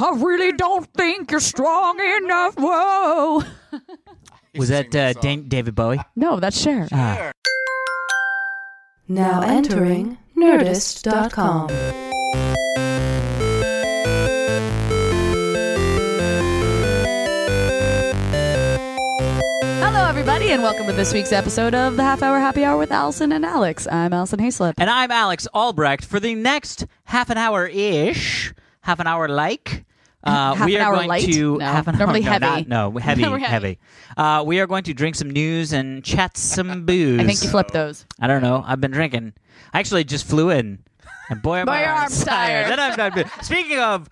I really don't think you're strong enough. Whoa. Was that David Bowie? No, that's Cher. Now entering Nerdist.com. Hello, everybody, and welcome to this week's episode of the Half Hour Happy Hour with Allison and Alex. I'm Alison Haislip. And I'm Alex Albrecht. For the next half an hour-ish, half an hour like, we are going to half an normally hour, heavy. heavy. We are going to drink some news and chat some booze. I think you flipped those. I don't know. I've been drinking. I actually just flew in. And boy, are my arms tired. Then I'm not good. Speaking of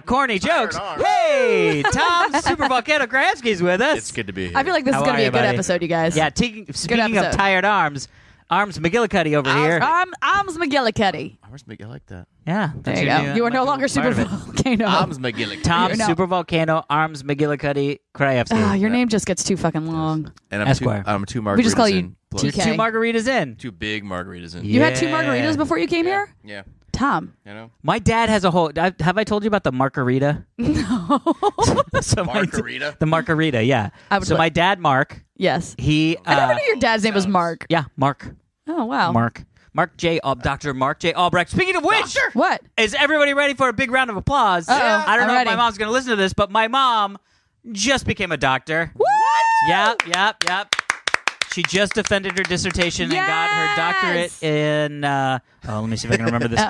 corny jokes, hey, Tom Super Volcano Kravsky's with us. It's good to be here. I feel like this is going to be a good episode, you guys. Yeah, speaking of tired arms McGillicuddy over here. Arms McGillicuddy. Arms McGillicuddy, I like that. Yeah. There you go. You are no longer Super Volcano. Arms McGillicuddy. Tom Super Volcano Arms McGillicuddy Kravsky. Your name just gets too fucking long. And I'm Esquire. two margaritas We just call you in. Two margaritas in. Two big margaritas in. You had 2 margaritas before you came here? Yeah. Tom. You know? My dad has a whole... Have I told you about the margarita? No. Margarita? The margarita, yeah. My dad, Mark... Yes. He... I never knew your dad's name was Mark. Yeah, Mark. Oh, wow. Dr. Mark J. Albrecht. Speaking of which... What? Is everybody ready for a big round of applause? Uh-oh. I don't know ready. if my mom's going to listen to this, but my mom just became a doctor. What? Yep. She just defended her dissertation and got her doctorate in, let me see if I can remember this.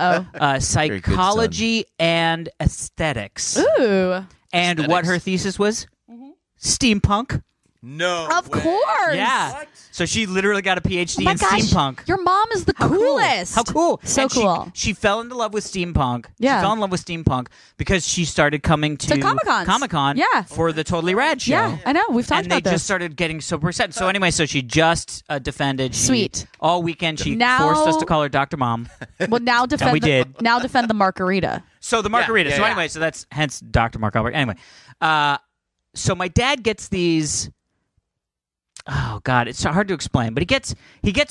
Psychology and aesthetics. Ooh. And what her thesis was? Steampunk. No. Of course. Yeah. What? So she literally got a PhD in Oh my gosh, steampunk. Your mom is the coolest. How cool. So and cool. She fell in love with steampunk. Yeah. She fell in love with steampunk because she started coming to Comic-Con for the Totally Rad show. Yeah, I know. We've talked about this. And they just started getting super excited. So anyway, so she just defended. Sweet. All weekend she forced us to call her Dr. Mom. Well, now defend we did. Now defend the margarita. So the margarita. Yeah, so anyway, so that's hence Dr. Mark Albrecht. Anyway, so my dad gets these... Oh God, it's hard to explain, but he gets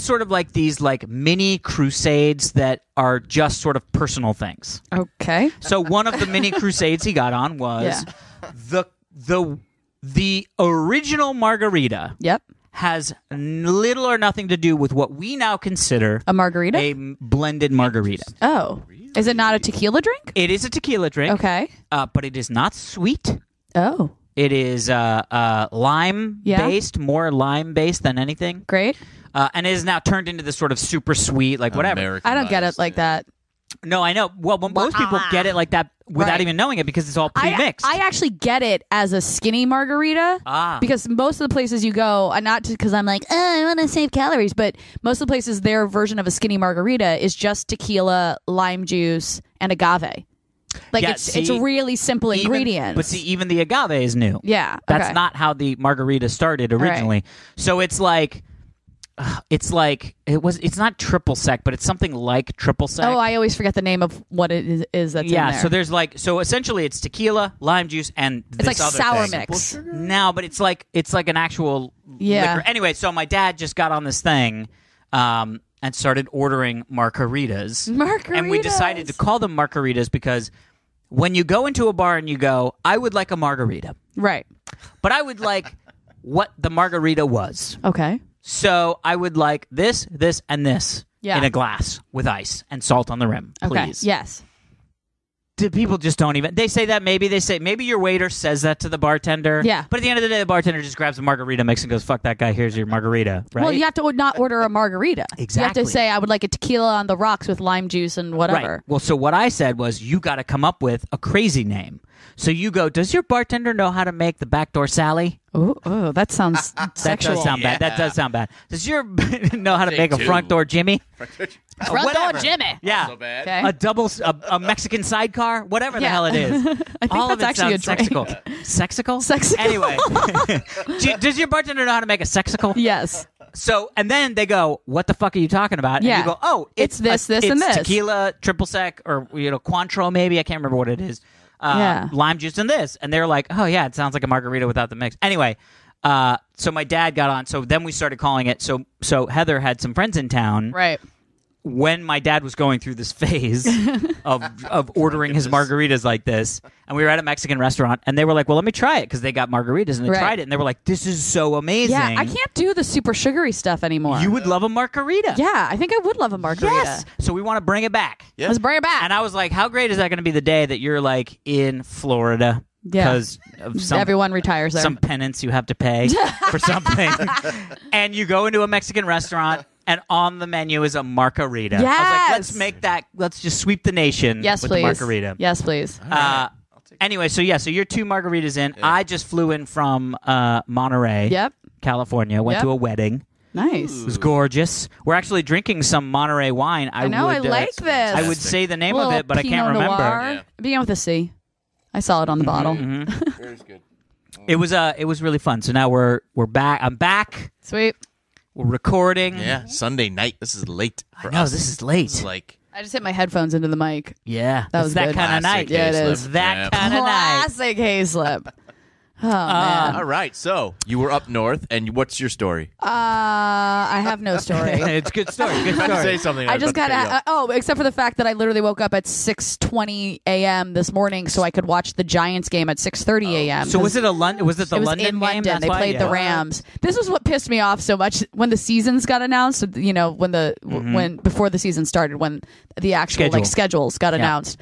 sort of like these like mini crusades that are just sort of personal things. Okay. So one of the mini crusades he got on was the original margarita. Yep. Has little or nothing to do with what we now consider a margarita, a blended margarita. Oh, is it not a tequila drink? It is a tequila drink. Okay. But it is not sweet. Oh. It is lime-based, more lime-based than anything. Great. And it is now turned into this sort of super sweet, like whatever. I don't get it like that. No, I know. Well, most people get it like that without even knowing it because it's all pre-mixed. I actually get it as a skinny margarita because most of the places you go, not because I'm like, I want to save calories, but most of the places their version of a skinny margarita is just tequila, lime juice, and agave. Like it's really simple ingredients. But see, even the agave is new. Yeah. That's not how the margarita started originally. Right. So it's not triple sec, but it's something like triple sec. Oh, I always forget the name of what it is that's in there. So there's so essentially it's tequila, lime juice, and it's like other sour thing. mix. No, but it's like an actual liquor. Anyway, so my dad just got on this thing and started ordering margaritas. And we decided to call them margaritas because when you go into a bar and you go, I would like a margarita. Right. But I would like what the margarita was. Okay. So I would like this, and this in a glass with ice and salt on the rim, please. Okay. Yes. People just don't even... They say that maybe. They say maybe your waiter says that to the bartender. Yeah. But at the end of the day, the bartender just grabs a margarita mix and goes, fuck that guy, here's your margarita, right? Well, you have to not order a margarita. Exactly. You have to say, I would like a tequila on the rocks with lime juice and whatever. Right. Well, so what I said was, you got to come up with a crazy name. So you go, does your bartender know how to make the backdoor Sally? Oh, that sounds sexual. That does sound bad. That does sound bad. Does your know how to make a front door Jimmy? Front door Jimmy. Yeah. So bad. Okay. A Mexican sidecar, whatever the hell it is. I think all that's of it actually sounds a drink. Sexical. Sexical. Anyway, does your bartender know how to make a sexical? Yes. So, and then they go, what the fuck are you talking about? And you go, oh, it's this, and this. Tequila, triple sec, or Cointreau maybe. I can't remember what it is. Lime juice and this. And they're like, oh, yeah, it sounds like a margarita without the mix. Anyway, so my dad got on. So then we started calling it. So Heather had some friends in town. Right. when my dad was going through this phase of ordering his margaritas like this, and we were at a Mexican restaurant, and they were like, well, let me try it, because they got margaritas, and they tried it, and they were like, this is so amazing. Yeah, I can't do the super sugary stuff anymore. You would love a margarita. Yeah, I think I would love a margarita. Yes. So we want to bring it back. Yeah. Let's bring it back. And I was like, how great is that going to be the day that you're like in Florida? Because everyone retires there. Some penance you have to pay for something. And you go into a Mexican restaurant, and on the menu is a margarita. Yes. I was like, let's make that, let's just sweep the nation with the margarita. Yes, please. Anyway, so you're 2 margaritas in. Yeah. I just flew in from Monterey, California. Went to a wedding. Nice. It was gorgeous. We're actually drinking some Monterey wine. I know, I like this. I would say the name of it, but I can't remember. Yeah. Began with a C. I saw it on the bottle. Very good. It was really fun. So now we're back. I'm back. Sweet. We're recording. Yeah, Sunday night. This is late for us. No, this is late. It's like I just hit my headphones into the mic. Yeah, that was that kind of night. Yeah, it is. That kind of night. Classic Haislip. Oh, man. All right, so you were up north, and what's your story? I have no story. It's a good story. Good story. Say something. I just got except for the fact that I literally woke up at 6:20 a.m. this morning so I could watch the Giants game at 6:30 a.m. So was it London in game? London. They played the Rams. This was what pissed me off so much when the seasons got announced. You know, when before the season started, when the actual schedules got announced.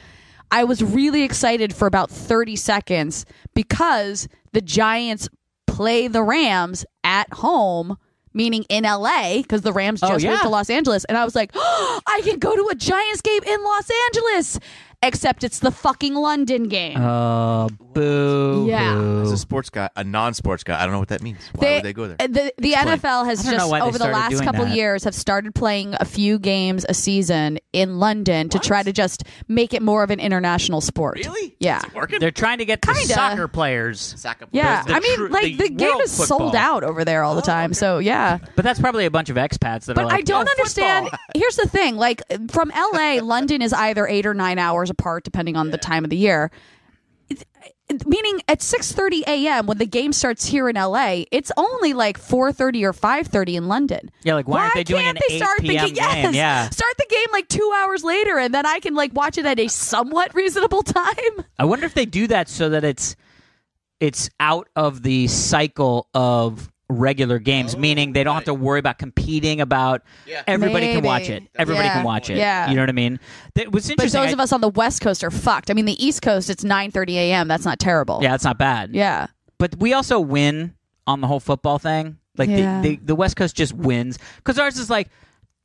I was really excited for about 30 seconds because the Giants play the Rams at home, meaning in LA, because the Rams just moved to Los Angeles. And I was like, oh, I can go to a Giants game in Los Angeles. Except it's the fucking London game. Oh, boo. Yeah. As a sports guy, a non-sports guy, I don't know what that means. Why would they go there? The NFL has just, over the last couple years, have started playing a few games a season in London to try to just make it more of an international sport. Really? Yeah. Is it working? They're trying to get the soccer players. Yeah. The game is sold out over there all the time. So, yeah. But that's probably a bunch of expats that are like, But I don't understand. Here's the thing. Like, from LA, London is either 8 or 9 hours apart depending on the time of the year, meaning at 6:30 a.m. when the game starts here in LA, it's only like 4:30 or 5:30 in London. Yeah, like why aren't they doing an 8 p.m. game? Yeah, start the game like 2 hours later, and then I can like watch it at a somewhat reasonable time. I wonder if they do that so that it's out of the cycle of regular games, meaning they don't have to worry about competing about everybody can watch it. Everybody can watch it. Yeah. You know what I mean? It was interesting. But those of us on the West Coast are fucked. I mean, the East Coast, it's 9:30 a.m. That's not terrible. Yeah, it's not bad. Yeah. But we also win on the whole football thing. Like the West Coast just wins because ours is like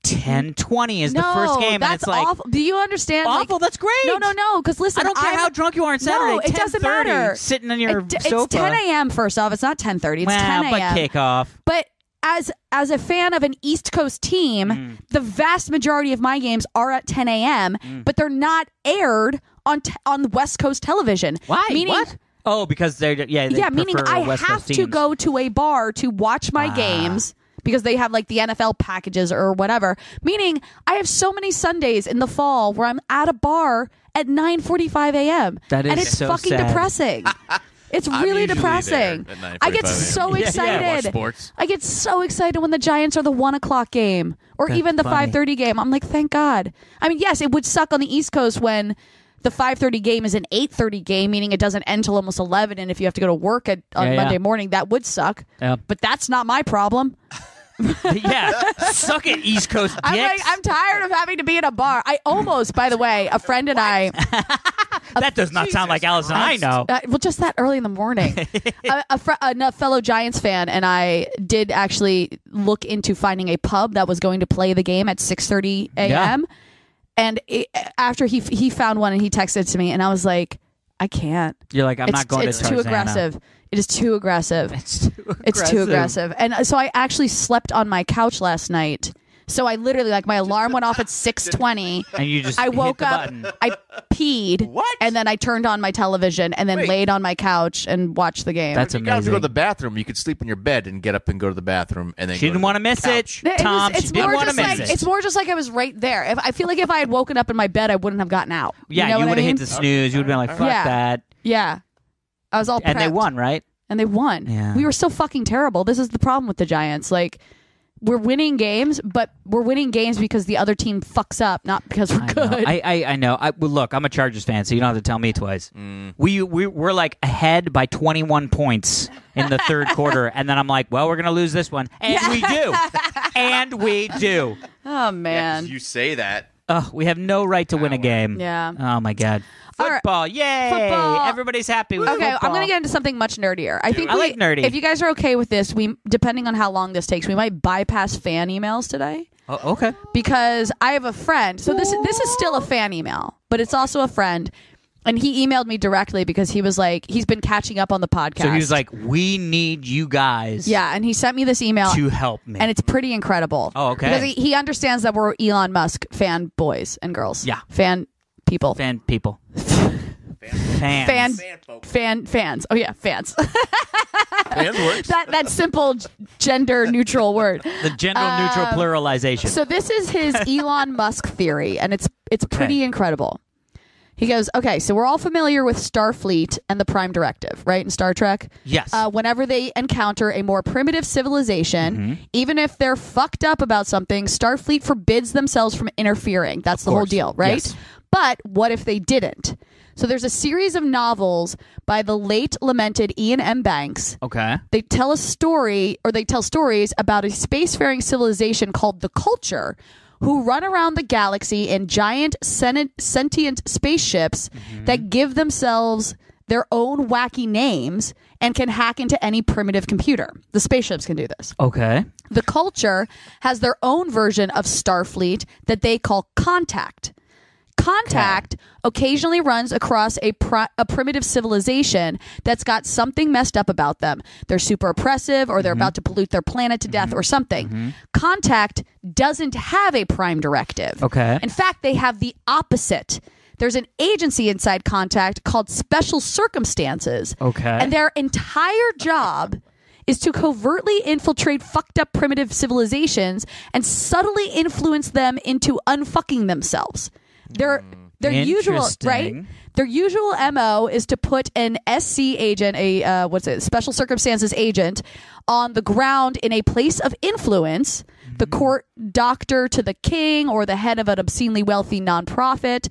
10:20 is the first game, and it's like awful. Do you understand? Awful. That's great. No. Because listen, I don't care how drunk you are on Saturday. No, it doesn't matter. Sitting on your sofa. It's 10 a.m. First off, it's not 10:30. It's 10 a.m. But kickoff. But as a fan of an East Coast team, the vast majority of my games are at 10 a.m. But they're not aired on West Coast television. Why? Meaning, what? Oh, because they meaning I West have Coast to teams. go to a bar to watch my games. Because they have like the NFL packages or whatever. Meaning I have so many Sundays in the fall where I'm at a bar at 9:45 a.m. That is and it's so fucking sad. Depressing. It's really depressing. I get so excited. watch sports. I get so excited when the Giants are the 1 o'clock game or That's even the funny. 5:30 game. I'm like, thank God. I mean, yes, it would suck on the East Coast when the 5:30 game is an 8:30 game, meaning it doesn't end till almost 11. And if you have to go to work on Monday morning, that would suck. Yeah. But that's not my problem. Suck it, East Coast dicks. I'm tired of having to be in a bar. I almost, by the way, a friend and I. That does not sound like Alison. I know. Well, just that early in the morning. A fellow Giants fan and I did actually look into finding a pub that was going to play the game at 6:30 a.m. And after he found one and he texted to me and I was like, I can't. You're like, I'm not going to It's too aggressive. It is too aggressive. It's too aggressive. And so I actually slept on my couch last night. So I literally, like, my alarm went off at 6:20. And you just I woke hit the up, button. I peed, and then I turned on my television and then laid on my couch and watched the game. That's If you got to amazing. go to the bathroom, you could sleep in your bed and get up and go to the bathroom. And then She didn't want to miss it, Tom. She didn't want to miss it. It's more just like I was right there. I feel like if I had woken up in my bed, I wouldn't have gotten out. Yeah, you know you what would I have mean? hit the snooze. You would have been like, fuck that. Yeah. I was all prepped. And they won, right? And they won. Yeah. We were so fucking terrible. This is the problem with the Giants. Like, we're winning games, but we're winning games because the other team fucks up, not because we're good. I know. Well, look, I'm a Chargers fan, so you don't have to tell me twice. We're like ahead by 21 points in the third quarter, and then I'm like, well, we're going to lose this one. And we do. And we do. Oh, man. Yeah, you say that. We have no right to win a game. Yeah. Oh, my God. Football, right. Yay! Football. Everybody's happy with football. football. I'm going to get into something much nerdier. I like nerdy. If you guys are okay with this, depending on how long this takes, we might bypass fan emails today. Oh, okay. Because I have a friend. So this is still a fan email, but it's also a friend. And he emailed me directly because he was like, he's been catching up on the podcast. So he was like, we need you guys. Yeah, and he sent me this email to help me. And it's pretty incredible. Oh, okay. Because he understands that we're Elon Musk fan boys and girls. Yeah. Fan people. Fan people. Fans. Oh yeah, fans. Fans works. that simple gender neutral word. The gender neutral pluralization. So this is his Elon Musk theory, and it's pretty incredible. He goes, okay, so we're all familiar with Starfleet and the Prime Directive, right, in Star Trek? Yes. Whenever they encounter a more primitive civilization, even if they're fucked up about something, Starfleet forbids themselves from interfering. That's the whole deal, right? Yes. But what if they didn't? So there's a series of novels by the late lamented Ian M. Banks. Okay. They tell stories about a spacefaring civilization called the Culture, who run around the galaxy in giant sentient spaceships that give themselves their own wacky names and can hack into any primitive computer. The spaceships can do this. Okay. The Culture has their own version of Starfleet that they call Contact. Contact occasionally runs across a primitive civilization that's got something messed up about them. They're super oppressive, or they're about to pollute their planet to death, or something. Contact doesn't have a prime directive. Okay. In fact, they have the opposite. There's an agency inside Contact called Special Circumstances. Okay. And their entire job is to covertly infiltrate fucked up primitive civilizations and subtly influence them into unfucking themselves. Their usual, right? Their usual MO is to put an SC agent, special circumstances agent, on the ground in a place of influence, the court doctor to the king or the head of an obscenely wealthy nonprofit.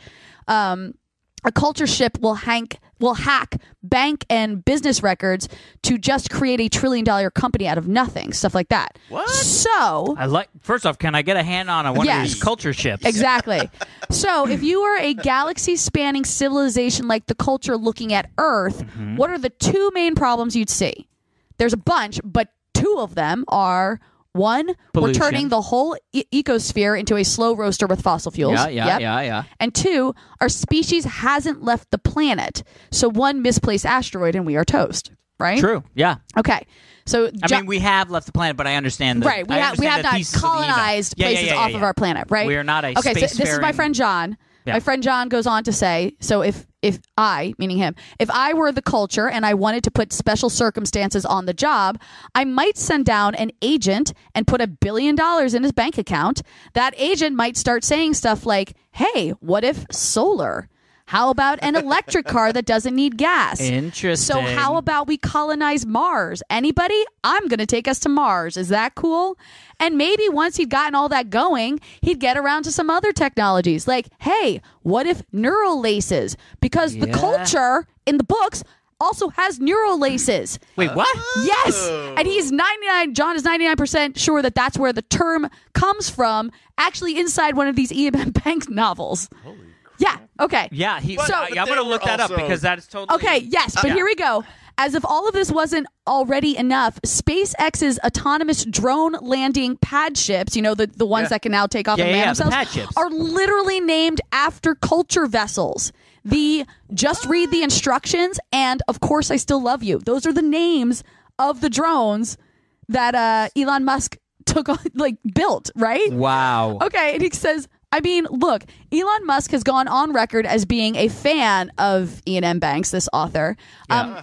A culture ship will hack bank and business records to just create $1 trillion company out of nothing, stuff like that. What? So first off, can I get a hand on one of these culture ships? Exactly. So if you are a galaxy-spanning civilization like the Culture looking at Earth, what are the two main problems you'd see? There's a bunch, but two of them are... One, pollution. We're turning the whole ecosphere into a slow roaster with fossil fuels. Yeah. And two, our species hasn't left the planet. So one misplaced asteroid and we are toast. Right? True. Yeah. Okay. So I mean, we have left the planet, but I understand that. Right. We have not colonized places off of our planet. Right. We are not a so this is my friend John. Yeah. My friend John goes on to say, so if I, meaning him, if I were the Culture and I wanted to put special circumstances on the job, I might send down an agent and put $1 billion in his bank account. That agent might start saying stuff like, hey, what if solar? How about an electric car that doesn't need gas? Interesting. So how about we colonize Mars? Anybody? I'm going to take us to Mars. Is that cool? And maybe once he'd gotten all that going, he'd get around to some other technologies. Like, hey, what if neural laces? Because the Culture in the books also has neural laces. Wait, what? Yes. And John is 99% sure that that's where the term comes from, actually inside one of these E.M. Banks novels. Holy yeah. Okay. Yeah. I'm going to look that up because that is totally... Okay. Yes. But here we go. As if all of this wasn't already enough, SpaceX's autonomous drone landing pad ships, the ones that can now take off and man themselves, pad ships, are literally named after Culture vessels. Just read the instructions and, of course, I still love you. Those are the names of the drones that Elon Musk built, right? Wow. Okay. And he says... I mean, look, Elon Musk has gone on record as being a fan of Ian M. Banks, this author.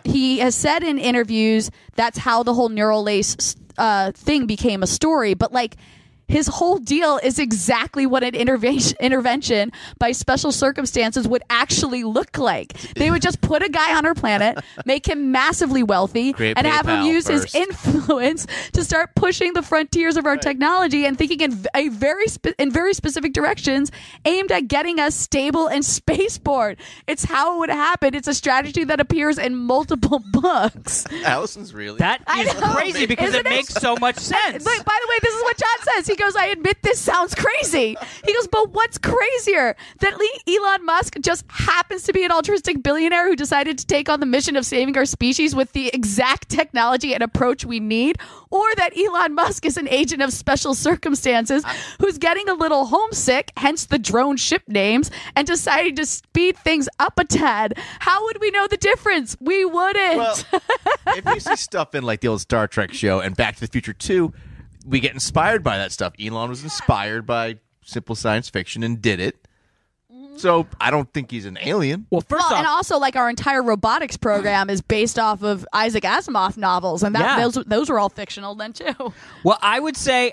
He has said in interviews that's how the whole neural lace thing became a story. But his whole deal is exactly what an intervention by special circumstances would actually look like. They would just put a guy on our planet, make him massively wealthy, and have him use his influence to start pushing the frontiers of our technology and thinking in very specific directions aimed at getting us stable and spaceborne. It's how it would happen. It's a strategy that appears in multiple books. Allison's really... That is crazy because it makes so much sense. By the way, this is what John says. He goes, I admit this sounds crazy. He goes, but what's crazier? That Elon Musk just happens to be an altruistic billionaire who decided to take on the mission of saving our species with the exact technology and approach we need, or that Elon Musk is an agent of special circumstances who's getting a little homesick, hence the drone ship names, and deciding to speed things up a tad. How would we know the difference? We wouldn't. Well, if you see stuff in like the old Star Trek show and Back to the Future 2, we get inspired by that stuff. Elon was inspired by simple science fiction and did it. So I don't think he's an alien. Well, first off, and also like our entire robotics program is based off of Isaac Asimov novels, and those were all fictional then too. Well, I would say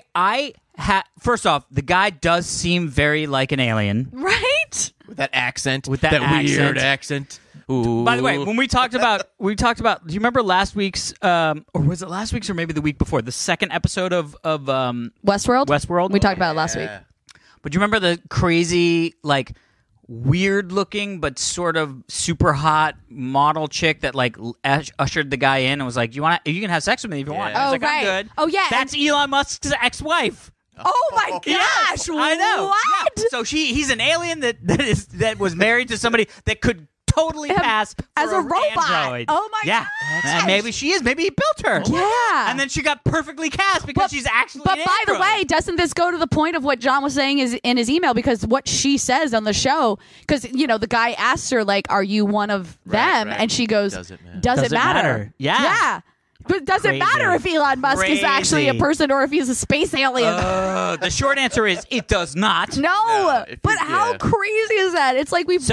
first off, the guy does seem very like an alien, right? With that accent, that weird accent. Ooh. By the way, when we talked about, do you remember last week's, or was it last week's or maybe the week before, the second episode of Westworld? Westworld? We talked about it last week. But do you remember the crazy, like, weird looking but sort of super hot model chick that like ushered the guy in and was like, you can have sex with me if you want. I was like, I'm good. Oh yeah, that's Elon Musk's ex-wife. Oh my gosh! Yes, I know. What? Yeah. So he's an alien that was married to somebody that could totally pass as a robot. Android. Oh my god! And maybe she is. Maybe he built her. Yeah. And then she got perfectly cast because she's actually. But an by the android. way, doesn't this go to the point of what John was saying is in his email? Because what she says on the show, because the guy asks her like, "Are you one of them?" Right. And she goes, Does it matter? Yeah. Yeah. But does it matter if Elon Musk is actually a person or if he's a space alien? The short answer is it does not. No. But how crazy is that? It's like we've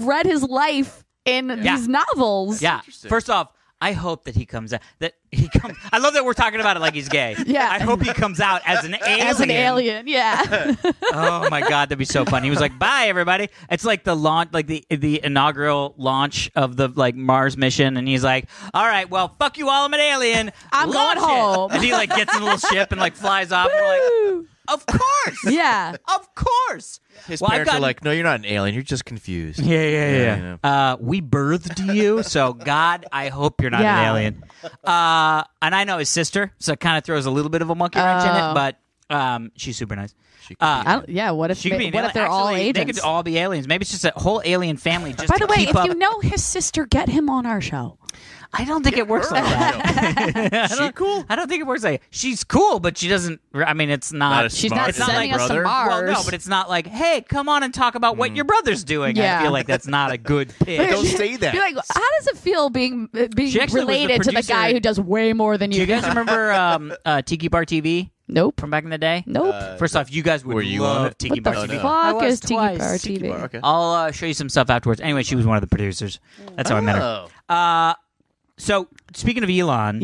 read his life in these novels. Yeah. First off, I hope that he comes out. I love that we're talking about it like he's gay. Yeah. I hope he comes out as an alien. As an alien, yeah. Oh my god, that'd be so fun. He was like, "Bye, everybody." It's like the launch, like the inaugural launch of the like Mars mission, and he's like, "All right, well, fuck you all. I'm an alien. I'm going home." And he like gets in a little ship and like flies off. And we're like, "Of course, yeah, of course." His parents are like, "No, you're not an alien. You're just confused." Yeah. We birthed you, so God, I hope you're not an alien. And I know his sister, so it kind of throws a little bit of a monkey wrench in it, but she's super nice. What if they're all agents? They could all be aliens. Maybe it's just a whole alien family. Just by the way, keep up. if you know his sister, get him on our show. I don't think it works like that. She cool? I don't think it works like that. She's cool, but she doesn't. I mean, it's not. She's not sending us to Mars. Well, no, but it's not like, hey, come on and talk about what your brother's doing. Yeah. I feel like that's not a good pitch. Don't say that. Be like, how does it feel being related to the guy who does way more than you? Do you guys remember Tiki Bar TV? Nope. From back in the day? Nope. First off, you guys would love Tiki Bar TV. Fuck is Tiki Bar TV? Okay. I'll show you some stuff afterwards. Anyway, she was one of the producers. That's how I met her. So speaking of Elon,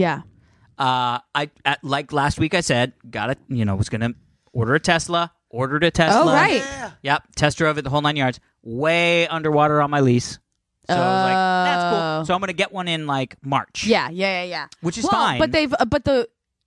like last week I said, was going to order a Tesla. Ordered a Tesla. Oh right. Yep. Test drove it the whole 9 yards. Way underwater on my lease. So I was like, that's cool. So I'm going to get one in like March. Yeah. Which is fine. But do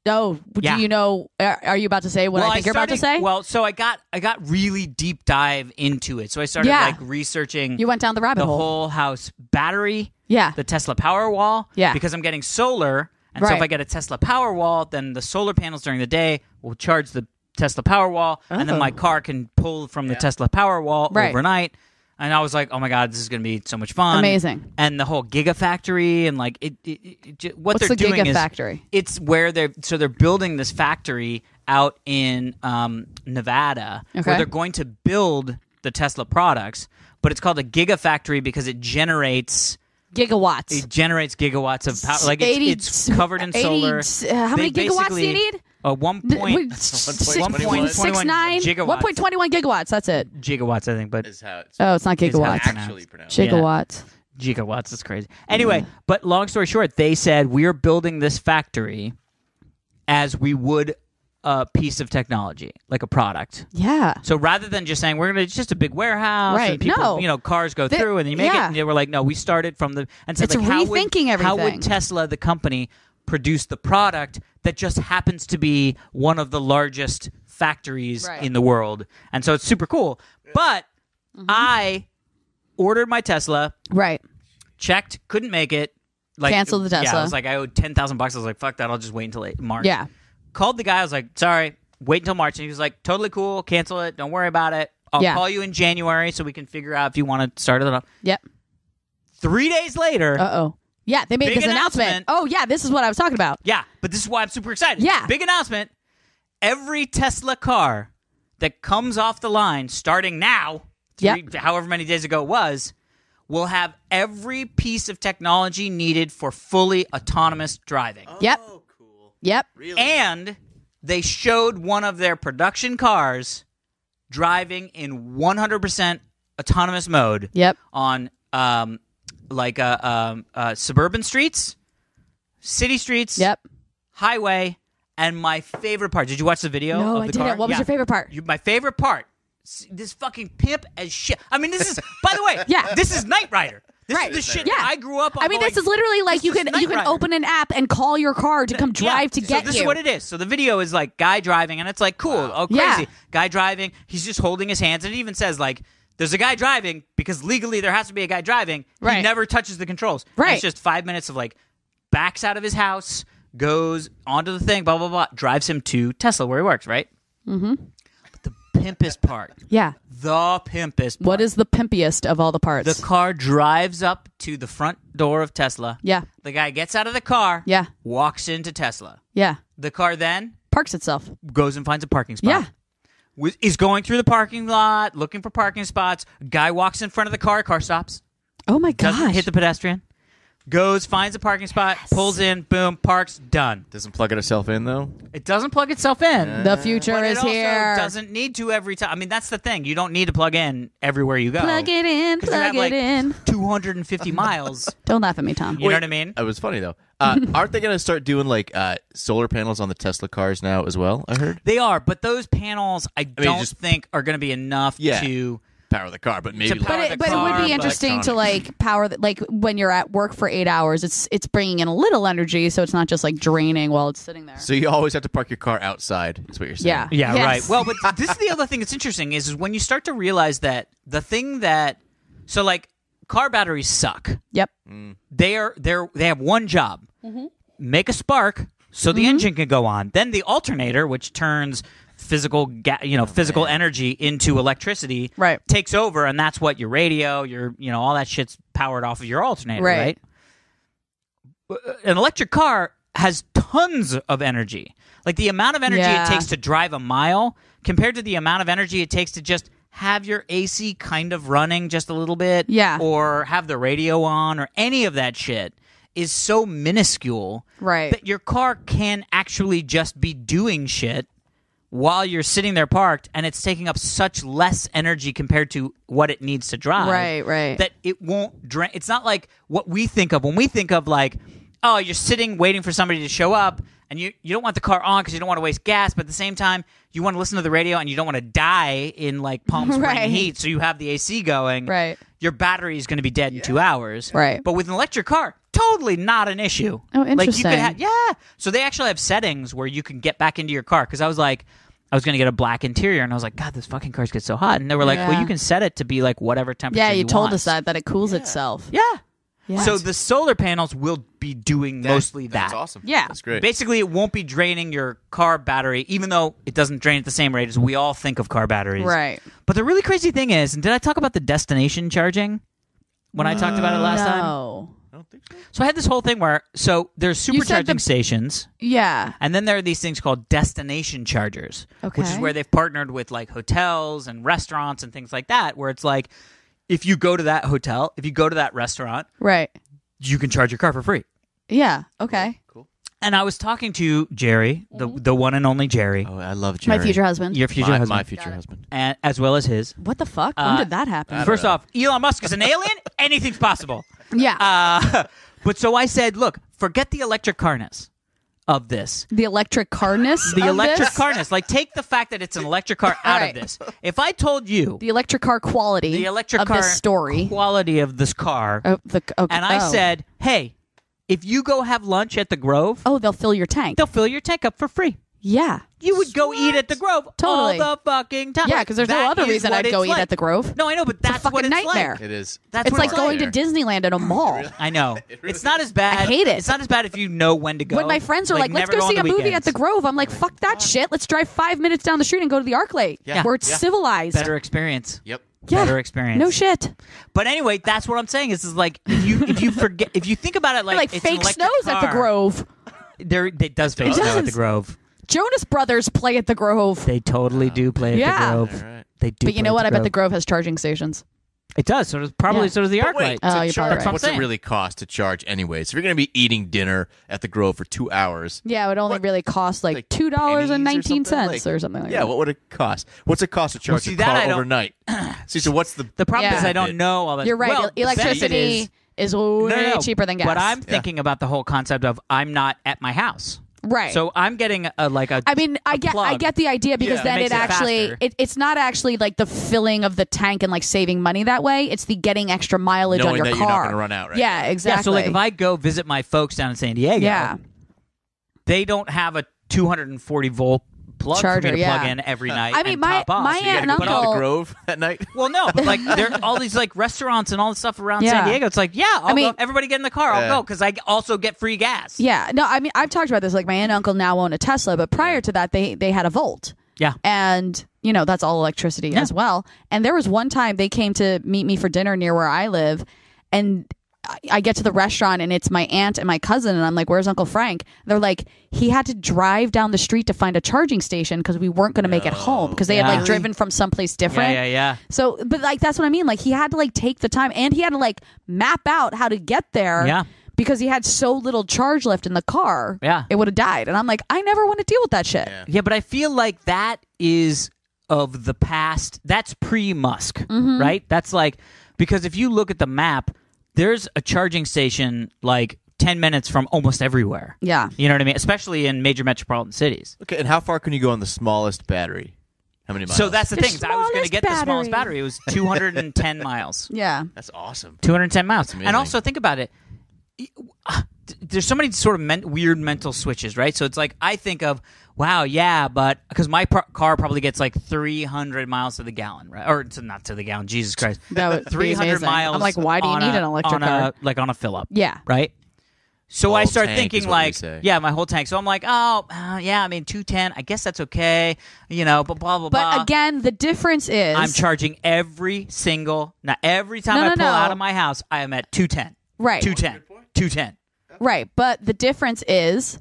you know? Are you about to say what I think you're about to say? Well, so I got really deep dive into it. So I started like researching. You went down the rabbit hole. The whole house battery. Yeah. The Tesla Powerwall. Yeah. Because I'm getting solar, and so if I get a Tesla Powerwall, then the solar panels during the day will charge the Tesla Powerwall, and then my car can pull from the Tesla Powerwall overnight. And I was like, oh my God, this is going to be so much fun. Amazing. And the whole Gigafactory and like what What's they're doing is Gigafactory? It's where they're building this factory out in Nevada where they're going to build the Tesla products, but it's called a Gigafactory because it generates gigawatts. It generates gigawatts of power. Like it's covered in solar. How many gigawatts do you need? 1.21 gigawatts. 1.21 gigawatts. That's it. Gigawatts, I think, but it's not gigawatts. Actually pronounced. Gigawatts. Yeah. Gigawatts. That's crazy. Anyway, but long story short, they said we're building this factory as we would a piece of technology, like a product. Yeah. So rather than just saying it's just a big warehouse, right? And people, cars go through, and then you make it. And they were like, no, we started from the and said, it's like, rethinking everything. How would Tesla, the company, produce the product that just happens to be one of the largest factories in the world? And so it's super cool. But I ordered my Tesla. Right. Checked, couldn't make it. Cancel the Tesla. Yeah, I was like, I owed $10,000. I was like, fuck that. I'll just wait until March. Yeah. Called the guy. I was like, sorry, wait until March. And he was like, totally cool. Cancel it. Don't worry about it. I'll call you in January so we can figure out if you want to start it up. Yep. 3 days later. Yeah, they made this announcement. Oh, yeah, this is what I was talking about. Yeah, but this is why I'm super excited. Yeah. Big announcement. Every Tesla car that comes off the line starting now, however many days ago it was, will have every piece of technology needed for fully autonomous driving. Yep. Oh, cool. Yep. Really? And they showed one of their production cars driving in 100% autonomous mode. Yep. On suburban streets, city streets. Yep. Highway. And my favorite part. Did you watch the video? No, of I the didn't. car? What was your favorite part? My favorite part. This fucking pimp as shit. I mean, this is, by the way, this is Knight Rider. This is the shit that I grew up on. I mean, this is literally like you can open an app and call your car to come drive to get you. So this is what it is. So the video is like guy driving, and it's like cool, crazy. Yeah. Guy driving, he's just holding his hands, and it even says like, there's a guy driving, because legally there has to be a guy driving. He never touches the controls. Right. And it's just 5 minutes of like, backs out of his house, goes onto the thing, blah, blah, blah, drives him to Tesla where he works, right? Mm-hmm. But the pimpest part. Yeah. The pimpest part. What is the pimpiest of all the parts? The car drives up to the front door of Tesla. Yeah. The guy gets out of the car. Yeah. Walks into Tesla. Yeah. The car then parks itself. Goes and finds a parking spot. Yeah. Is going through the parking lot, looking for parking spots. Guy walks in front of the car stops. Oh my gosh. Doesn't hit the pedestrian. Goes, finds a parking spot, pulls in, boom, parks, done. Doesn't plug itself in, though? It doesn't plug itself in. The future is here. It doesn't need to every time. I mean, that's the thing. You don't need to plug in everywhere you go. Plug it in, plug it in. 250 miles. Don't laugh at me, Tom. You know what I mean? It was funny, though. Aren't they going to start doing, like, solar panels on the Tesla cars now as well, I heard? They are, but those panels I don't think are going to be enough to... power the car, but maybe but it would be interesting to like power like when you're at work for 8 hours, it's bringing in a little energy, so it's not just like draining while it's sitting there. So you always have to park your car outside, is what you're saying. Yeah, right. Well, but this is the other thing that's interesting is when you start to realize that the thing that like car batteries suck. Yep. They have one job. Make a spark so the engine can go on. Then the alternator, which turns physical energy into electricity, takes over, and that's what your radio, your all that shit's powered off of your alternator, right? An electric car has tons of energy. Like the amount of energy it takes to drive a mile compared to the amount of energy it takes to just have your AC kind of running just a little bit, or have the radio on, or any of that shit is so minuscule that your car can actually just be doing shit while you're sitting there parked, and it's taking up such less energy compared to what it needs to drive. Right. That it won't drain. It's not like what we think of when we think of like, oh, you're sitting waiting for somebody to show up, and you don't want the car on because you don't want to waste gas, but at the same time, you want to listen to the radio and you don't want to die in like Palm Spring heat, so you have the AC going. Right. Your battery is going to be dead in 2 hours. Right. But with an electric car, totally not an issue. Oh, interesting. Like you could so they actually have settings where you can get back into your car, because I was like, I was going to get a black interior, and I was like, God, those fucking cars get so hot. And they were like, well, you can set it to be like whatever temperature you want. Yeah, you told us that it cools itself. Yeah. So the solar panels will be doing mostly that. That's awesome. Yeah. That's great. Basically, it won't be draining your car battery, even though it doesn't drain at the same rate as we all think of car batteries. Right. But the really crazy thing is, and did I talk about the destination charging when I talked about it last time? No. I don't think so. So I had this whole thing where, there's supercharging stations. Yeah. And then there are these things called destination chargers, which is where they've partnered with like hotels and restaurants and things like that, where it's like, if you go to that hotel, if you go to that restaurant, you can charge your car for free. Yeah. Okay. Cool. And I was talking to Jerry, the one and only Jerry. Oh, I love Jerry. My future husband. Your future husband. My future husband. And, as well as his. What the fuck? When did that happen? First off, Elon Musk is an alien. Anything's possible. Yeah. But so I said, look, forget the electric carness. of this. The electric carness. The electric this? carness. Like, take the fact that it's an electric car out of this. If I told you the electric car quality, the electric of car this story, quality of this car, and I said, hey, if you go have lunch at the Grove, they'll fill your tank. They'll fill your tank up for free. Yeah. You would go eat at the Grove all the fucking time. Yeah, because there's no other reason I'd go eat at the Grove. No, I know, but that's it's a fucking nightmare. Like. It is. That's it's like going to Disneyland at a mall. I know. It's not as bad. I hate it. It's not as bad if you know when to go. When my friends are like, let's go see a movie at the Grove, I'm like, fuck that shit. Let's drive 5 minutes down the street and go to the ArcLight, where it's civilized. Better experience. Yep. Yeah. Better experience. No shit. But anyway, that's what I'm saying. Is like if you forget, if you think about it like it's fake snows at the Grove. It does fake snow at the Grove. Jonas Brothers play at the Grove. They totally do play at the Grove. Right. They do. But you know what? I bet the Grove has charging stations. It does. So does the ArcLight. Oh, you're probably right. What's it really cost to charge anyways? If you're going to be eating dinner at the Grove for 2 hours, it would only really cost like $2.19 or something like that. Yeah, what would it cost? What's it cost to charge a car overnight? So what's the problem? Is I don't know all that. You're right. Well, electricity is way cheaper than gas. But I'm thinking about the whole concept of I'm not at my house. Right. So I'm getting I get the idea because then it's not actually like the filling of the tank and like saving money that way. It's the getting extra mileage on your car. Knowing that you're not going to run out, right? Yeah, exactly. Yeah, so like if I go visit my folks down in San Diego, they don't have a 240 volt plug charger, for me to plug in every night. I mean, my aunt and uncle at the Grove at night. Well, no, but like there are all these like restaurants and all this stuff around San Diego. It's like, I'll go. Everybody get in the car. I'll go because I also get free gas. Yeah, no, I mean, I've talked about this. Like my aunt and uncle now own a Tesla, but prior to that, they had a Volt. Yeah, and that's all electricity as well. And there was one time they came to meet me for dinner near where I live, and I get to the restaurant and it's my aunt and my cousin and I'm like, where's Uncle Frank? They're like, he had to drive down the street to find a charging station because we weren't going to make it home because they had like driven from someplace different. Yeah. So, but like, that's what I mean. Like he had to like take the time and he had to like map out how to get there. Yeah. Because he had so little charge left in the car. Yeah. It would have died. And I'm like, I never want to deal with that shit. Yeah, but I feel like that is of the past. That's pre-Musk, right? That's like, because if you look at the map, there's a charging station like 10 minutes from almost everywhere. Yeah. You know what I mean? Especially in major metropolitan cities. Okay, and how far can you go on the smallest battery? How many miles? So that's the thing. I was going to get the smallest battery. It was 210 miles. Yeah. That's awesome. 210 miles. And also think about it. There's so many sort of weird mental switches, right? So it's like I think of, wow, yeah, but because my car probably gets like 300 miles to the gallon, right? Or not to the gallon, Jesus Christ. That would 300 miles. I'm like, why do you need an electric car? Like on a fill up. Yeah. Right? So I start thinking like, my whole tank. So I'm like, yeah, I mean, 210, I guess that's okay, but blah, blah, blah. But again, the difference is I'm charging every time I pull out of my house, I am at 210. Right. 210. Right. But the difference is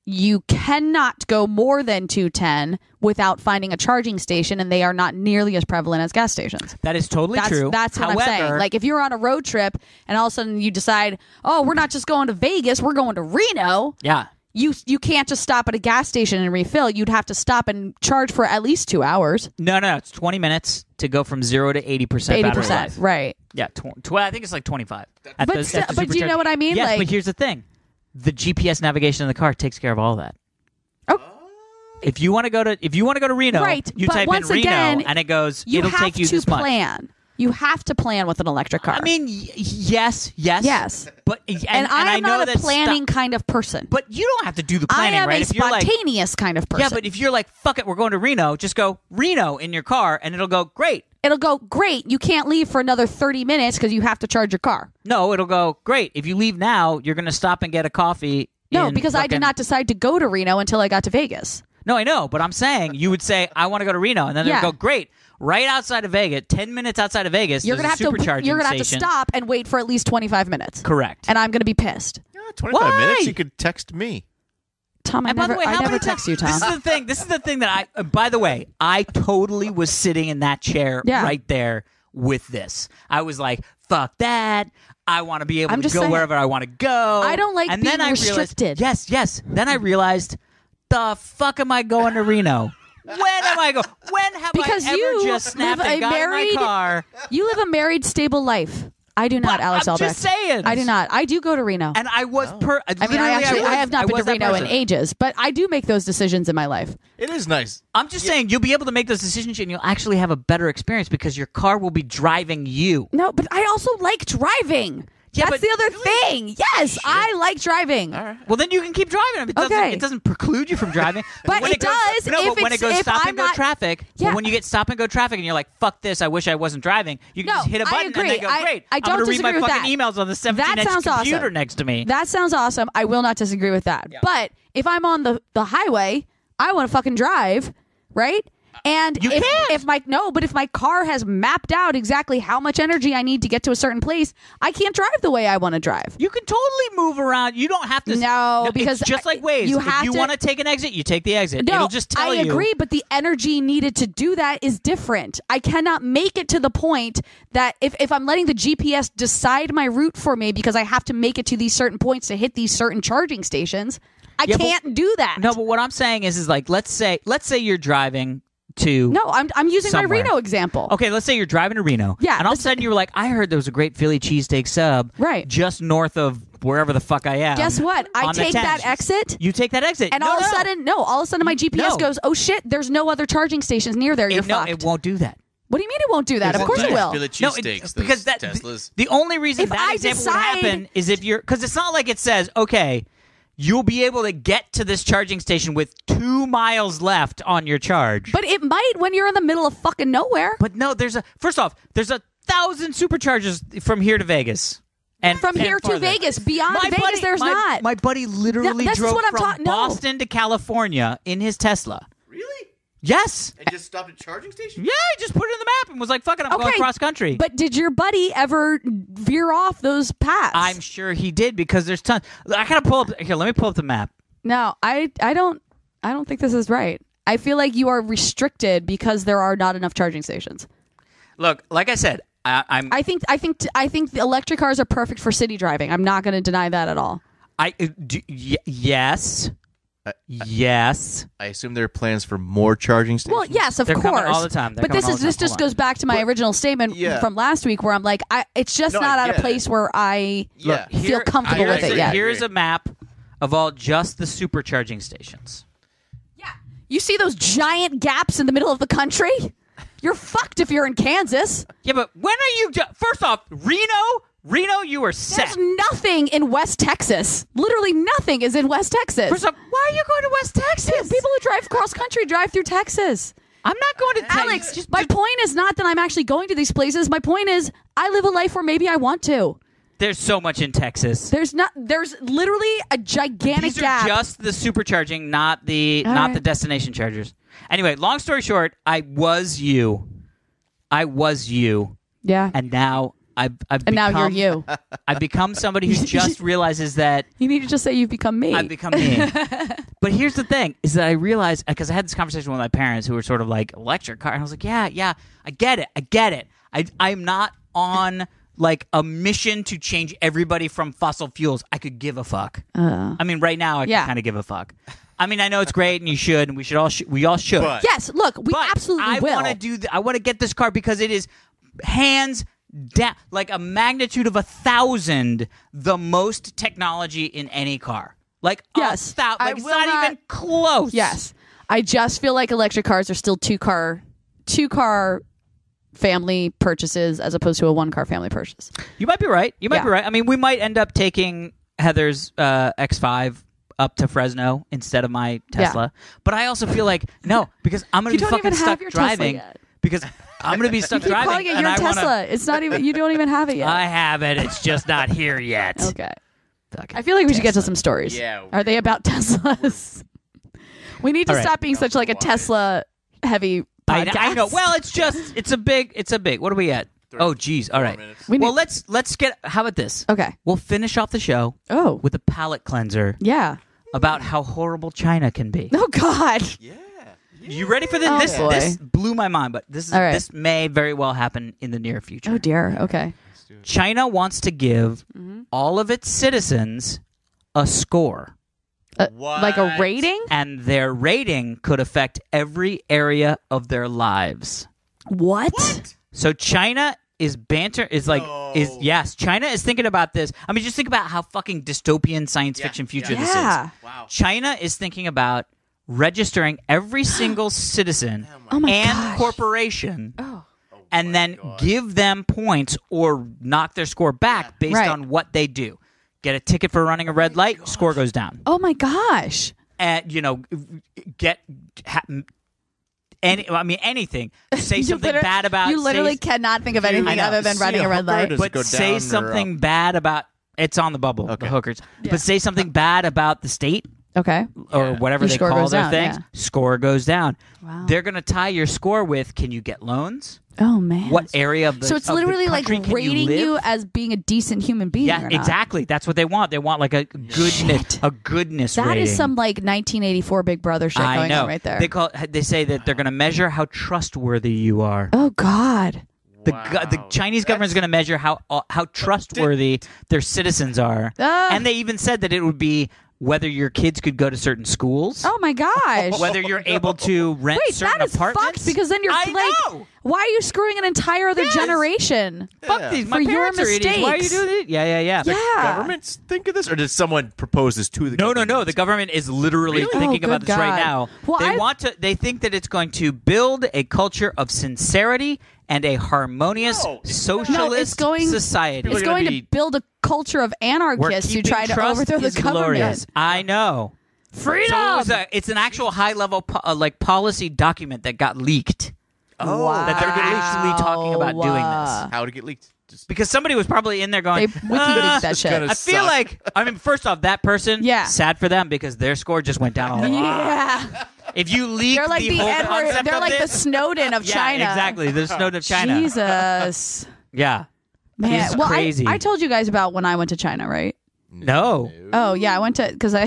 you cannot go more than 210 without finding a charging station, and they are not nearly as prevalent as gas stations. That is totally true. That's what I'm saying. Like, if you're on a road trip and all of a sudden you decide, we're not just going to Vegas, we're going to Reno. Yeah. You can't just stop at a gas station and refill. You'd have to stop and charge for at least 2 hours. No, it's 20 minutes to go from 0 to 80% battery life. Right. Yeah, I think it's like 25. But do you know what I mean? Yes, like, but here's the thing. The GPS navigation in the car takes care of all that. Oh. If you want to go to Reno, right, you type in Reno and it goes, it'll take you this much. You have to plan with an electric car. I mean, yes. But and I'm not a planning kind of person. But you don't have to do the planning, right? I am a spontaneous kind of person. Yeah, but if you're like, fuck it, we're going to Reno, just go Reno in your car, and it'll go great. It'll go great. You can't leave for another 30 minutes because you have to charge your car. No, it'll go great. If you leave now, you're going to stop and get a coffee. No, because I did not decide to go to Reno until I got to Vegas. No, I know, but I'm saying you would say, I want to go to Reno, and then they'll go, great. Right outside of Vegas, 10 minutes outside of Vegas, you're going to have to stop and wait for at least 25 minutes. Correct. And I'm going to be pissed. 25 minutes? You could text me. Tom, I never text you, Tom. This is the thing that by the way, I totally was sitting in that chair right there with this. I was like, fuck that. I want to be able to go wherever I want to go. I don't like being restricted. Yes. Then I realized, the fuck am I going to Reno? When am I going? When have I ever just snapped and got in my car? You live a married, stable life. I do not, Alex I'm Albrecht. just saying. I do not. I do go to Reno. And I was I have not been to Reno in ages, but I do make those decisions in my life. It is nice. I'm just saying you'll be able to make those decisions and you'll actually have a better experience because your car will be driving you. No, but I also like driving. Yeah, that's the other thing. Yes, I like driving. All right. Well, then you can keep driving. It doesn't preclude you from driving. But it does. But when it goes stop and go traffic, Yeah. when you get stop and go traffic and you're like, fuck this, I wish I wasn't driving, you can just hit a button and they go, great. I don't I'm going to read my disagree with fucking that. emails on the 17-inch computer next to me. That sounds awesome. I will not disagree with that. Yeah. But if I'm on the highway, I want to fucking drive, right? And if my car has mapped out exactly how much energy I need to get to a certain place, I can't drive the way I want to drive. You can totally move around. You don't have to. No, because it's just like Waze. If you want to take an exit, you take the exit. No, it'll just tell you. I agree, but the energy needed to do that is different. I cannot make it to the point that if I'm letting the GPS decide my route for me because I have to make it to these certain points to hit these certain charging stations, I can't do that. No, but what I'm saying is like let's say you're driving to I'm using somewhere. my Reno example. Okay, let's say you're driving to Reno. Yeah, and all of a sudden you were like, I heard there was a great Philly cheesesteak sub just north of wherever the fuck I am. Guess what? I take that exit. You take that exit. And all of a sudden my GPS goes, oh shit, there's no other charging stations near there. You're fucked. No, it won't do that. What do you mean it won't do that? Of course it will. Philly cheesesteaks, because Teslas. The only reason example would happen is if you're, because it's not like it says, okay, you'll be able to get to this charging station with 2 miles left on your charge. But it might when you're in the middle of fucking nowhere. But no, there's 1,000 superchargers from here to Vegas. And from here to Vegas. Beyond Vegas, there's not. My buddy literally drove from Boston to California in his Tesla. Really? Yes. And just stopped at charging station? Yeah, he just put it in the map and was like, fuck it, I'm going cross country. But did your buddy ever veer off those paths? I'm sure he did because there's tons. I gotta pull up. Here, let me pull up the map. No, I don't think this is right. I feel like you are restricted because there are not enough charging stations. Look, like I said, I think the electric cars are perfect for city driving. I'm not going to deny that at all. Yes. Yes. I assume there are plans for more charging stations. Well, yes, of They're course. coming all the time. But this just goes back to my original statement from last week, where I'm like, it's just not at a place where I feel comfortable with it yet. Here's a map of just the supercharging stations. Yeah, you see those giant gaps in the middle of the country? You're fucked if you're in Kansas. Yeah, but when are you? First off, Reno, you are set. There's nothing in West Texas. Literally nothing is in West Texas. First off, why are you going to West Texas? People who drive cross country drive through Texas. I'm not going to Texas. Alex, my point is not that I'm actually going to these places. My point is I live a life where maybe I want to. There's so much in Texas. There's literally a gigantic gap. These are just the supercharging, not the destination chargers. Anyway, long story short, I was you. Yeah. And now now you're you. I've become somebody who just realizes that. You need to just say you've become me. I've become me. But here's the thing, is that I realized, because I had this conversation with my parents who were sort of like, electric car. And I was like, yeah, I get it. I'm not on like a mission to change everybody from fossil fuels. I could give a fuck. I mean, right now I can kind of give a fuck. I mean, I know it's great, and you should, and we should all we all should. But, yes, look, we absolutely will. I want to get this car because it is hands down, like a magnitude of 1,000, the most technology in any car. Like yes, it's not even close. Yes, I just feel like electric cars are still two car family purchases as opposed to a 1-car family purchase. You might be right. Be right. I mean, we might end up taking Heather's X5 up to Fresno instead of my Tesla. But I also feel like, no, because I'm going to be fucking stuck driving. Because I'm going to be stuck driving. Calling it your Tesla. It's not even, you don't even have it yet. I have it. It's just not here yet. Okay. I feel like we should get to some stories. Yeah. Are they about Teslas? We need to stop being such like a Tesla heavy podcast. I know. Well, it's a big. What are we at? Oh, geez. All right. Let's get. How about this? Okay. We'll finish off the show. with a palate cleanser. Yeah. About how horrible China can be. Oh God. Yeah. You ready for this? Oh, this blew my mind, but this may very well happen in the near future. Oh dear. Okay. China wants to give all of its citizens a score. Like a rating? And their rating could affect every area of their lives. What? So China is banter is like is yes. China is thinking about this. I mean, just think about how fucking dystopian science fiction future this is. Wow. China is thinking about registering every single citizen gosh. corporation. And then give them points or knock their score back based on what they do. Get a ticket for running a red light, score goes down. Oh my gosh! And anything. Say something bad about. You literally cannot think of anything other than running a red light. But say something bad about. It's on the bubble, the hookers. Yeah. But say something bad about the state. Okay. Or whatever they call their things. Yeah. Score goes down. Wow. They're going to tie your score with, can you get loans? Oh, man. What area of the So it's literally like rating you as being a decent human being. Yeah, exactly. That's what they want. They want like a goodness That rating. is some like 1984 Big Brother shit going on right there. They say that they're going to measure how trustworthy you are. Oh, God. The Chinese government is going to measure how trustworthy their citizens are. And they even said that it would be whether your kids could go to certain schools. Oh my gosh! Whether you're able to rent certain apartments. Fucked because then you're why are you screwing an entire other generation? Fuck these. My for your parents are idiots. mistakes. Why are you doing it? Yeah. The government think of this, or did someone propose this to the government? No. The government is literally thinking about this right now. Well, They think that it's going to build a culture of sincerity and a harmonious socialist society. It's going to build a culture of anarchists who try to overthrow the government. Glorious. I know. Freedom. So it's an actual high-level policy document that got leaked. Oh, wow. That they're actually talking about doing this. How did it get leaked? Because somebody was probably in there going, they WikiLeaks that shit. I feel like, first off, that person, sad for them because their score just went down a lot. Yeah. If you leak they're like the whole concept they're of like this, the Snowden of China. Yeah, exactly. The Snowden of China. Jesus. Yeah. Man, it's crazy. I told you guys about when I went to China, right? No. Oh yeah, I went to because I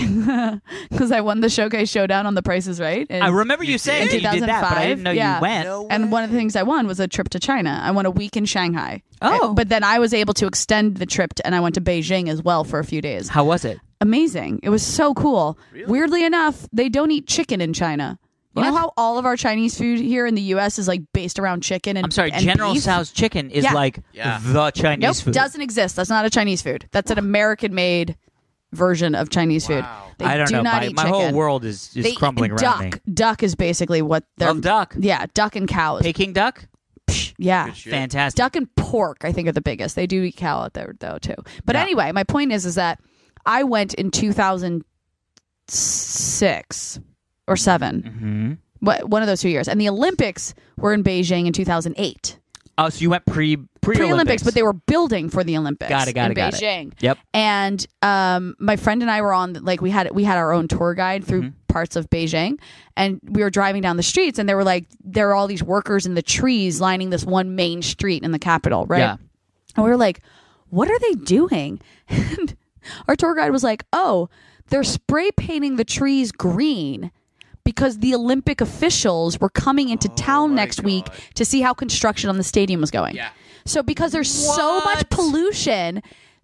won the Showcase Showdown on The Price is Right. I remember you saying that you did that, but I didn't know you went. No and one of the things I won was a trip to China. I won a week in Shanghai. Oh, but then I was able to extend the trip, and I went to Beijing as well for a few days. How was it? Amazing. It was so cool. Really? Weirdly enough, they don't eat chicken in China. You know how all of our Chinese food here in the U.S. is like based around chicken and General beef? Tso's chicken is like the Chinese food. Doesn't exist. That's not a Chinese food. That's an American-made version of Chinese food. They I don't do know. Not eat my chicken. whole world is crumbling around me. Duck is basically what they're... Love duck. Yeah, duck and cows. Peking duck? Yeah. Fantastic. Duck and pork, I think, are the biggest. They do eat cow out there, though, too. But anyway, my point is that I went in 2006 or 7. Mm-hmm. One of those 2 years. And the Olympics were in Beijing in 2008. Oh, so you went pre-Olympics, but they were building for the Olympics. Got it. Beijing. Yep. And my friend and I were on we had our own tour guide through parts of Beijing, and we were driving down the streets, and there were all these workers in the trees lining this one main street in the capital, right? Yeah. And we were like, what are they doing? And our tour guide was like, oh, they're spray painting the trees green because the Olympic officials were coming into town next week to see how construction on the stadium was going. Yeah. So because there's so much pollution,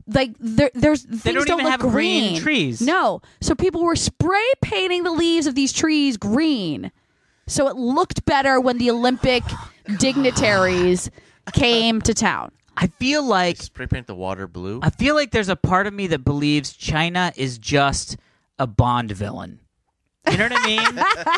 like there's things don't even look have green trees. No. So people were spray painting the leaves of these trees green. So it looked better when the Olympic dignitaries came to town. I feel like spray paint the water blue. I feel like there's a part of me that believes China is just a Bond villain. You know what I mean?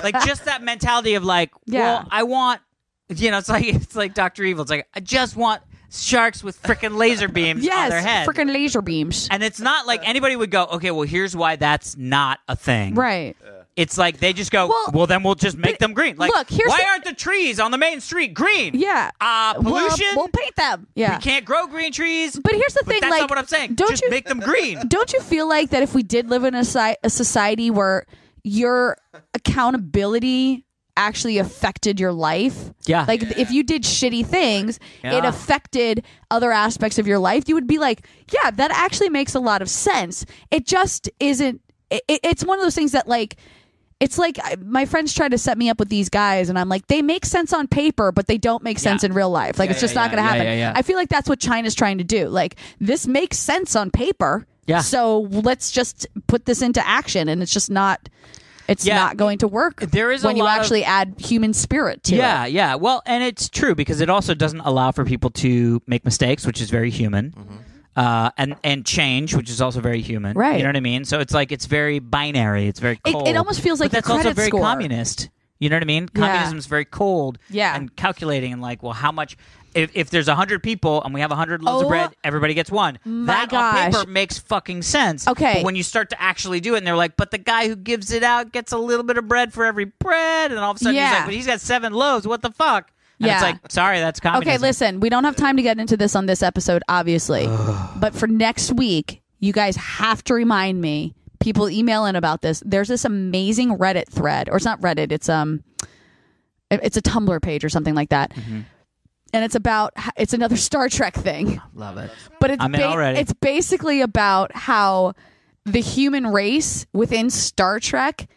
Like just that mentality of like, well, I want, it's like Dr. Evil. It's like I just want sharks with freaking laser beams on their head. Freaking laser beams. And it's not like anybody would go, okay, well, here's why that's not a thing. Right. It's like they just go, well then we'll just make them green. Like, look, why aren't the trees on the main street green? Yeah. Pollution? We'll paint them. Yeah. We can't grow green trees. But here's the thing, that's not what I'm saying. Just make them green. Don't you feel like that if we did live in a society where your accountability actually affected your life? Yeah. Like if you did shitty things, it affected other aspects of your life. You would be like, yeah, that actually makes a lot of sense. It just isn't. It's one of those things that like, it's like my friends try to set me up with these guys, and I'm like, they make sense on paper, but they don't make sense in real life. Like it's just not going to happen. I feel like that's what China's trying to do. Like this makes sense on paper. Yeah. So let's just put this into action, and it's just not. It's not going to work. There is when you actually add human spirit to it. Yeah. Well, and it's true because it also doesn't allow for people to make mistakes, which is very human. And change, which is also very human. Right. You know what I mean? So it's very binary. It's very cold. It almost feels like that's a credit also very score. communist. You know what I mean? Communism is very cold and calculating and like, well, how much... If there's 100 people and we have 100 loaves of bread, everybody gets one. That on paper makes fucking sense. Okay. But when you start to actually do it, and they're like, but the guy who gives it out gets a little bit of bread for every bread, and all of a sudden he's like, but he's got 7 loaves. What the fuck? And it's like, sorry, that's communism. Okay, listen, we don't have time to get into this on this episode, obviously. But for next week, you guys have to remind me. People email in about this. There's this amazing Reddit thread, or it's not Reddit. It's a Tumblr page or something like that. And it's another Star Trek thing. Love it. But it's I'm in already. It's basically about how the human race within Star Trek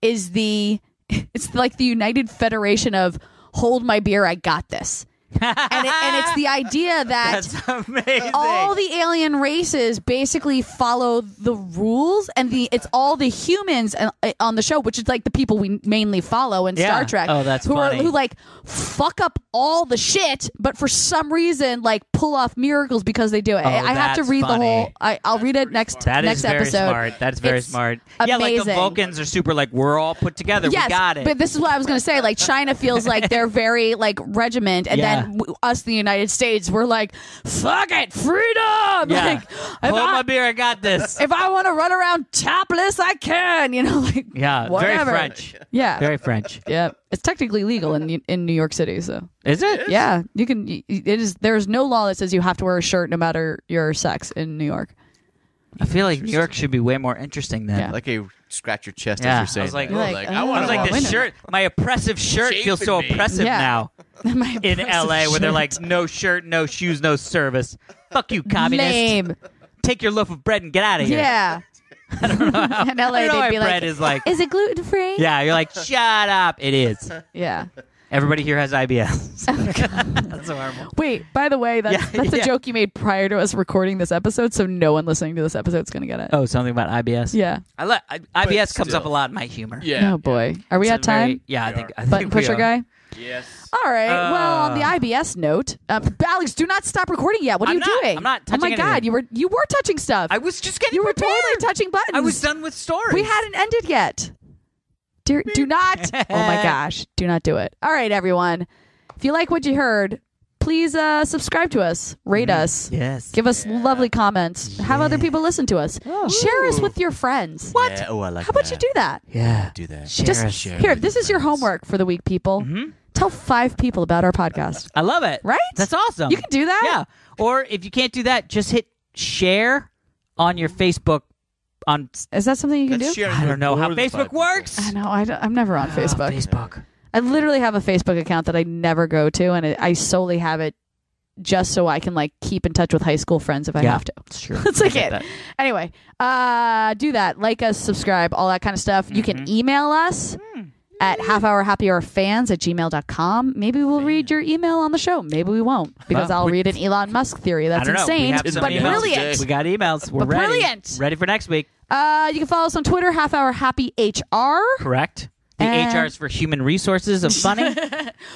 is it's like the United Federation of hold my beer, I got this. and it's the idea that that's amazing. All the alien races basically follow the rules, and it's all the humans on the show, which is like the people we mainly follow in Star Trek. Oh, that's funny. Who like fuck up all the shit, but for some reason like pull off miracles because they do it. I have to read the whole. I'll read it next episode. Smart. That's very smart. Amazing. Yeah, like the Vulcans are super like we're all put together. Yes, we got it. But this is what I was going to say. Like China feels like they're very like regiment, and then us, the United States, we're like, fuck it, freedom. Yeah. Like, hold my beer, I got this. If I want to run around topless, I can. You know, like whatever. Very French. Yeah, very French. Yeah, it's technically legal in New York City. So is it? Yeah, you can. It is. There's no law that says you have to wear a shirt no matter your sex in New York. I feel like New York should be way more interesting than like a scratch your chest as you're saying. I was like this shirt. My oppressive shirt feels so oppressive now. In LA, where they're like, no shirt, no shoes, no service. Fuck you, communist. Lame. Take your loaf of bread and get out of here. Yeah. I don't know how, in LA, they'd be bread is like. Is it gluten free? Yeah, you're like, shut up. It is. Yeah. Everybody here has IBS. That's horrible. Wait, by the way, that's a joke you made prior to us recording this episode, so no one listening to this episode is going to get it. Oh, something about IBS? Yeah. IBS comes up a lot in my humor. Yeah. Oh, boy. Are we at time? I think Button pusher guy? Yes. All right. Well, on the IBS note, Alex, do not stop recording yet. What are you doing? I'm not touching anything. God, you were touching stuff. I was just getting You were prepared. totally touching buttons. I was done with stories. We hadn't ended yet. Do not. Oh, my gosh. Do not do it. All right, everyone. If you like what you heard, please subscribe to us. Rate us. Yes. Give us lovely comments. Have other people listen to us. Share us with your friends. What? Yeah. Oh, I like How about you do that? Yeah. Do that. Share here, this is your homework for the week, people. Mm-hmm. Tell 5 people about our podcast. I love it. Right? That's awesome. You can do that. Yeah. Or if you can't do that, just hit share on your Facebook. Is that something you can do? I don't know how Facebook works. I know. I'm never on Facebook. Facebook. I literally have a Facebook account that I never go to, and I solely have it just so I can like keep in touch with high school friends if I have to. That's true. That's like it. Anyway, do that. Like us, subscribe, all that kind of stuff. You can email us at halfhourhappyhourfans@gmail.com. Maybe we'll read your email on the show. Maybe we won't, because I'll read an Elon Musk theory that's insane, but brilliant. We got emails. We're ready. Brilliant. Ready for next week. You can follow us on Twitter, halfhourhappyhr. Correct. The HR is for human resources of funny.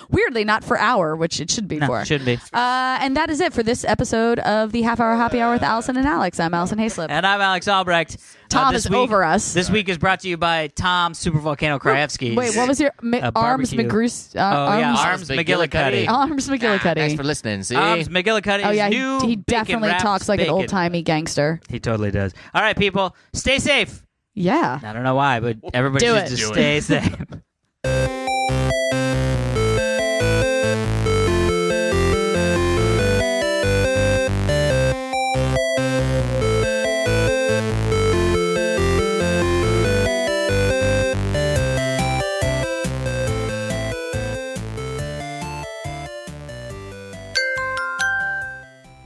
Weirdly, not for hour, which it should be for. Should be. And that is it for this episode of the Half Hour Happy Hour with Allison and Alex. I'm Alison Haislip. And I'm Alex Albrecht. Tom is over us. This week is brought to you by Tom Supervolcano Krajewski. Wait, what was your Arms McGruce? Arms McGillicuddy. Arms McGillicuddy. Thanks for listening. See? Arms McGillicuddy. Oh, yeah, new he definitely talks like an old-timey gangster. He totally does. All right, people, stay safe. Yeah. I don't know why, but everybody should just stay safe.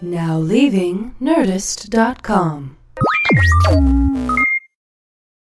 Now leaving Nerdist.com.